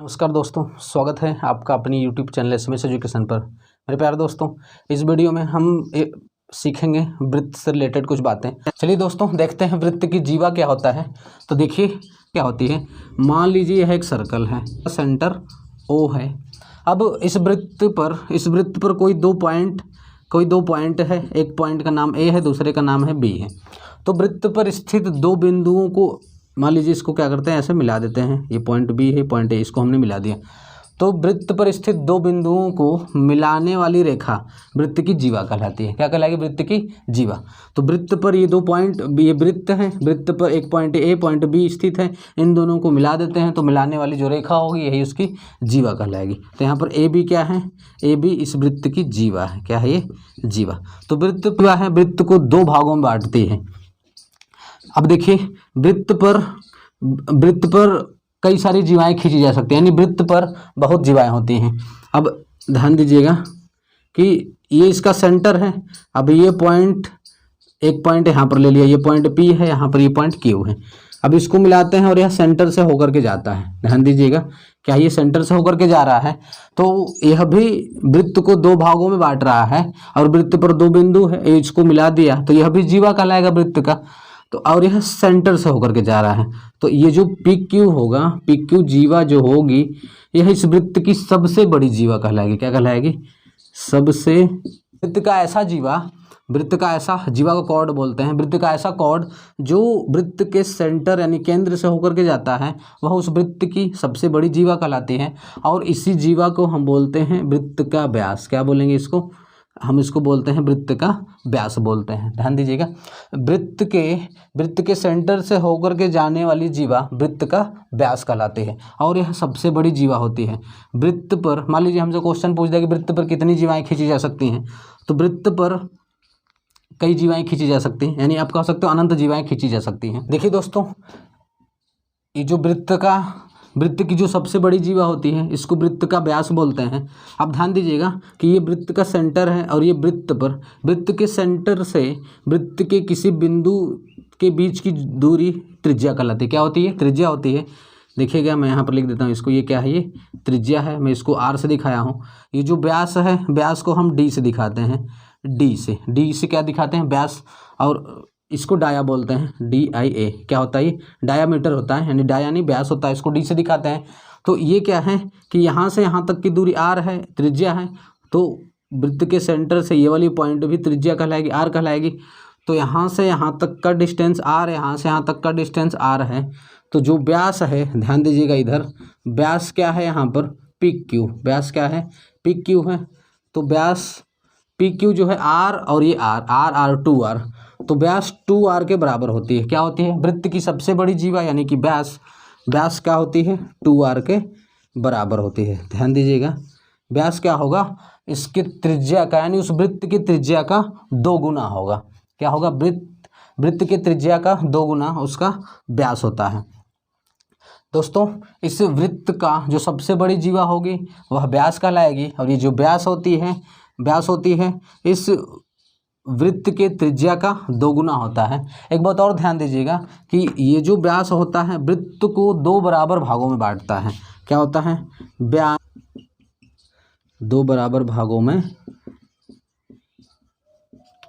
नमस्कार दोस्तों, स्वागत है आपका अपनी यूट्यूब चैनल एसएमएस एजुकेशन पर। मेरे प्यारे दोस्तों, इस वीडियो में हम सीखेंगे वृत्त से रिलेटेड कुछ बातें। चलिए दोस्तों, देखते हैं वृत्त की जीवा क्या होता है। तो देखिए क्या होती है। मान लीजिए यह एक सर्कल है, सेंटर ओ है। अब इस वृत्त पर कोई दो पॉइंट है। एक पॉइंट का नाम ए है, दूसरे का नाम है बी है। तो वृत्त पर स्थित दो बिंदुओं को मान लीजिए इसको क्या करते हैं, ऐसे मिला देते हैं। ये पॉइंट बी है, पॉइंट ए, इसको हमने मिला दिया। तो वृत्त पर स्थित दो बिंदुओं को मिलाने वाली रेखा वृत्त की जीवा कहलाती है। क्या कहलाएगी? वृत्त की जीवा। तो वृत्त पर ये दो पॉइंट, ये वृत्त है, वृत्त पर एक पॉइंट ए पॉइंट बी स्थित है। इन दोनों को मिला देते हैं तो मिलाने वाली जो रेखा होगी यही उसकी जीवा कहलाएगी। तो यहाँ पर ए बी क्या है? ए बी इस वृत्त की जीवा है। क्या है ये? जीवा। तो वृत्त क्या है? वृत्त को दो भागों में बांटती है। अब देखिए, वृत्त पर कई सारी जीवाएं खींची जा सकती हैं, यानी वृत्त पर बहुत जीवाएं होती हैं। अब ध्यान दीजिएगा कि ये इसका सेंटर है। अब ये पॉइंट, एक पॉइंट यहाँ पर ले लिया, ये पॉइंट पी है, यहाँ पर ये पॉइंट क्यू है। अब इसको मिलाते हैं और यह सेंटर से होकर के जाता है। ध्यान दीजिएगा, क्या ये सेंटर से होकर के जा रहा है? तो यह भी वृत्त को दो भागों में बांट रहा है और वृत्त पर दो बिंदु है, इसको मिला दिया तो यह भी जीवा कहलाएगा वृत्त का। तो और यह सेंटर से होकर के जा रहा है। तो ये जो पी क्यू होगा, पी क्यू जीवा जो होगी, यह इस वृत्त की सबसे बड़ी जीवा कहलाएगी। क्या कहलाएगी? सबसे। वृत्त का ऐसा जीवा का कॉर्ड बोलते हैं। वृत्त का ऐसा कॉर्ड जो वृत्त के सेंटर यानी केंद्र से होकर के जाता है, वह उस वृत्त की सबसे बड़ी जीवा कहलाती है। और इसी जीवा को हम बोलते हैं वृत्त का व्यास। क्या बोलेंगे इसको? हम इसको बोलते हैं वृत्त का व्यास बोलते हैं। ध्यान दीजिएगा, वृत्त के सेंटर से होकर के जाने वाली जीवा वृत्त का व्यास कहलाती है और यह सबसे बड़ी जीवा होती है। वृत्त पर मान लीजिए हमसे क्वेश्चन पूछ दिया कि वृत्त पर कितनी जीवाएं खींची जा सकती हैं, तो वृत्त पर कई जीवाएं खींची जा सकती हैं, यानी आप कह सकते हो अनंत जीवाएं खींची जा सकती हैं। देखिए दोस्तों, ये जो वृत्त की जो सबसे बड़ी जीवा होती है, इसको वृत्त का व्यास बोलते हैं। अब ध्यान दीजिएगा कि ये वृत्त का सेंटर है और ये वृत्त के सेंटर से वृत्त के किसी बिंदु के बीच की दूरी त्रिज्या कहलाती है। क्या होती है? त्रिज्या होती है। देखिएगा, मैं यहाँ पर लिख देता हूँ इसको। ये क्या है? ये त्रिज्या है। मैं इसको आर से दिखाया हूँ। ये जो व्यास है, व्यास को हम डी से दिखाते हैं। डी से क्या दिखाते हैं? व्यास। और इसको डाया बोलते हैं, DIA। क्या होता है? ये डायामीटर होता है, यानी डाया यानी व्यास होता है। इसको डी से दिखाते हैं। तो ये क्या है कि यहाँ से यहाँ तक की दूरी आर है, त्रिज्या है। तो वृत्त के सेंटर से ये वाली पॉइंट भी त्रिज्या कहलाएगी, आर कहलाएगी। तो यहाँ से यहाँ तक का डिस्टेंस आर है, यहाँ से यहाँ तक का डिस्टेंस आर है। तो जो व्यास है, ध्यान दीजिएगा इधर, व्यास क्या है यहाँ पर? P Q. व्यास क्या है? पी क्यू है। तो व्यास पी क्यू जो है आर, और ये आर 2R। तो व्यास 2R के बराबर होती है। क्या होती है? वृत्त की सबसे बड़ी जीवा यानी कि व्यास क्या होती है? 2R के बराबर होती है। ध्यान दीजिएगा, व्यास क्या होगा? इसकी त्रिज्या का, यानी उस वृत्त की त्रिज्या का 2 गुना होगा। क्या होगा? वृत्त की त्रिज्या का 2 गुना उसका व्यास होता है। दोस्तों, इस वृत्त का जो सबसे बड़ी जीवा होगी वह व्यास कहलाएगी, और ये जो व्यास होती है इस वृत्त के त्रिज्या का 2 गुना होता है। एक बात और ध्यान दीजिएगा कि ये जो व्यास होता है वृत्त को 2 बराबर भागों में बांटता है। क्या होता है? व्यास 2 बराबर भागों में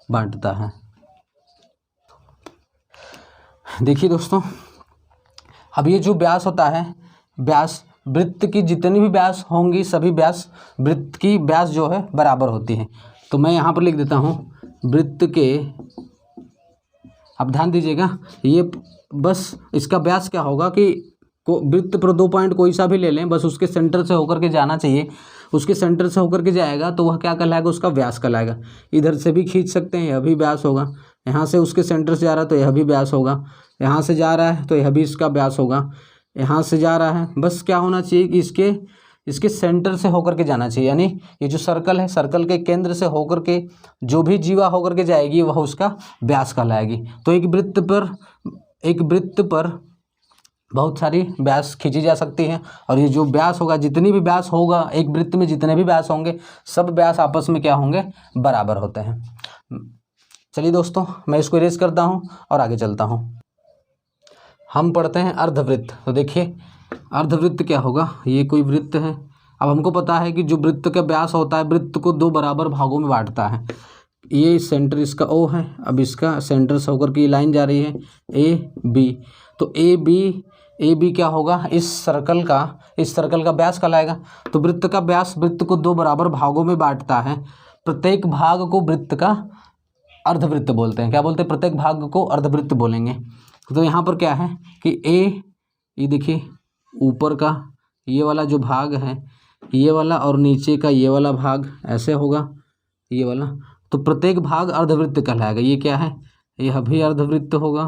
बांटता है। देखिए दोस्तों, अब ये जो व्यास होता है, व्यास वृत्त की जितनी भी व्यास होंगी सभी व्यास वृत्त की व्यास जो है बराबर होती है। तो मैं यहाँ पर लिख देता हूँ वृत्त के, अब ध्यान दीजिएगा, ये बस इसका व्यास क्या होगा कि वृत्त पर 2 पॉइंट कोई सा भी ले लें, बस उसके सेंटर से होकर के जाना चाहिए। उसके सेंटर से होकर के जाएगा तो वह क्या कहलाएगा? उसका व्यास कहलाएगा। इधर से भी खींच सकते हैं, यह भी व्यास होगा। यहाँ से उसके सेंटर से जा रहा है तो यह भी व्यास होगा। यहाँ से जा रहा है तो यह भी इसका व्यास होगा। यहाँ से जा रहा है, बस क्या होना चाहिए कि इसके सेंटर से होकर के जाना चाहिए, यानी ये जो सर्कल है, सर्कल के केंद्र से होकर के जो भी जीवा होकर के जाएगी वह उसका व्यास कहलाएगी। तो एक वृत्त पर बहुत सारी व्यास खींची जा सकती हैं, और ये जो व्यास होगा, जितनी भी व्यास होगा, एक वृत्त में जितने भी व्यास होंगे सब व्यास आपस में क्या होंगे? बराबर होते हैं। चलिए दोस्तों, मैं इसको इरेज करता हूँ और आगे चलता हूँ। हम पढ़ते हैं अर्धवृत्त। तो देखिए, अर्धवृत्त क्या होगा, ये कोई वृत्त है। अब हमको पता है कि जो वृत्त का व्यास होता है वृत्त को दो बराबर भागों में बांटता है। ये सेंटर इसका ओ है, अब इसका सेंटर से होकर के ये लाइन जा रही है ए बी, तो ए बी क्या होगा, इस सर्कल का व्यास कहलाएगा। तो वृत्त का व्यास वृत्त को दो बराबर भागों में बांटता है, प्रत्येक भाग को वृत्त का अर्धवृत्त बोलते हैं। क्या बोलते हैं, प्रत्येक भाग को अर्धवृत्त बोलेंगे। तो यहाँ पर क्या है कि ये देखिए ऊपर का ये वाला जो भाग है ये वाला, और नीचे का ये वाला भाग ऐसे होगा ये वाला, तो प्रत्येक भाग अर्धवृत्त कहलाएगा। ये क्या है, यह भी अर्धवृत्त होगा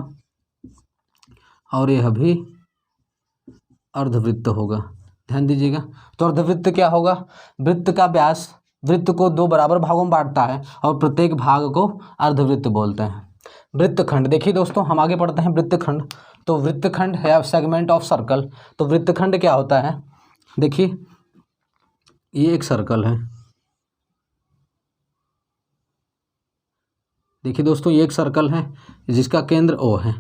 और यह भी अर्धवृत्त होगा, ध्यान दीजिएगा। तो अर्धवृत्त क्या होगा, वृत्त का व्यास वृत्त को दो बराबर भागों में बांटता है और प्रत्येक भाग को अर्धवृत्त बोलते हैं। वृत्तखंड, देखिए दोस्तों हम आगे पढ़ते हैं वृत्तखंड। तो वृत्तखंड है सेगमेंट ऑफ सर्कल। तो वृत्तखंड क्या होता है, देखिए ये एक सर्कल है, देखिए दोस्तों ये एक सर्कल है जिसका केंद्र ओ है।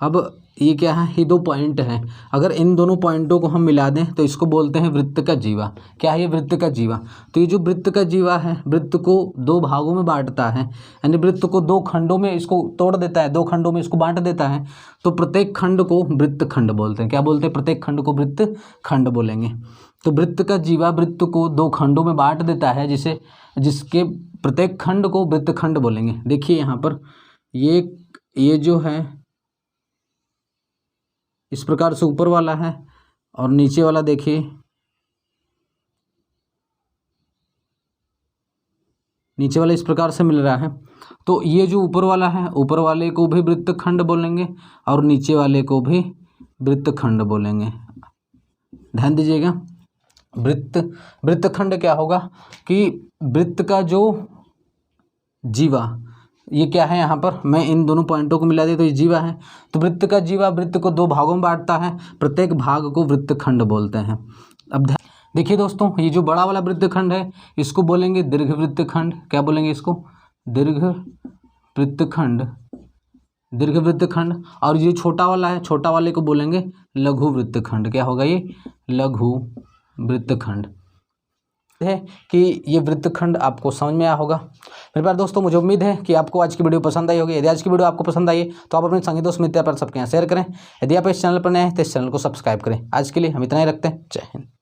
अब ये क्या है, ये दो पॉइंट हैं, अगर इन दोनों पॉइंटों को हम मिला दें तो इसको बोलते हैं वृत्त का जीवा। क्या है ये, वृत्त का जीवा। तो ये जो वृत्त का जीवा है वृत्त को दो भागों में बांटता है, यानी वृत्त को दो खंडों में इसको तोड़ देता है, दो खंडों में इसको बांट देता है। तो प्रत्येक खंड को वृत्तखंड बोलते हैं। क्या बोलते हैं, प्रत्येक खंड को वृत्तखंड बोलेंगे। तो वृत्त का जीवा वृत्त को दो खंडों में बांट देता है, जिसके प्रत्येक खंड को वृत्तखंड बोलेंगे। देखिए यहाँ पर ये जो है इस प्रकार से ऊपर वाला है और नीचे वाला देखिए नीचे वाला इस प्रकार से मिल रहा है। तो ये जो ऊपर वाला है ऊपर वाले को भी वृत्तखंड बोलेंगे और नीचे वाले को भी वृत्तखंड बोलेंगे, ध्यान दीजिएगा। वृत्तखंड क्या होगा कि वृत्त का जो जीवा, ये क्या है, यहाँ पर मैं इन दोनों पॉइंटों को मिला दिया तो ये जीवा है। तो वृत्त का जीवा वृत्त को दो भागों में बांटता है, प्रत्येक भाग को वृत्तखंड बोलते हैं। अब देखिए दोस्तों ये जो बड़ा वाला वृत्तखंड है इसको बोलेंगे दीर्घ वृत्तखंड। क्या बोलेंगे इसको, दीर्घ वृत्तखंड। और ये छोटा वाला है, छोटा वाले को बोलेंगे लघु वृत्तखंड। क्या होगा ये, लघु वृत्तखंड है। कि ये वृत्तखंड आपको समझ में आया होगा। मेरे प्यारे दोस्तों मुझे उम्मीद है कि आपको आज की वीडियो पसंद आई होगी। यदि आज की वीडियो आपको पसंद आई है तो आप अपने संगी दोस्त मित्र पर सबके यहाँ शेयर करें। यदि आप इस चैनल पर नए हैं तो इस चैनल को सब्सक्राइब करें। आज के लिए हम इतना ही रखते हैं। जय हिंद।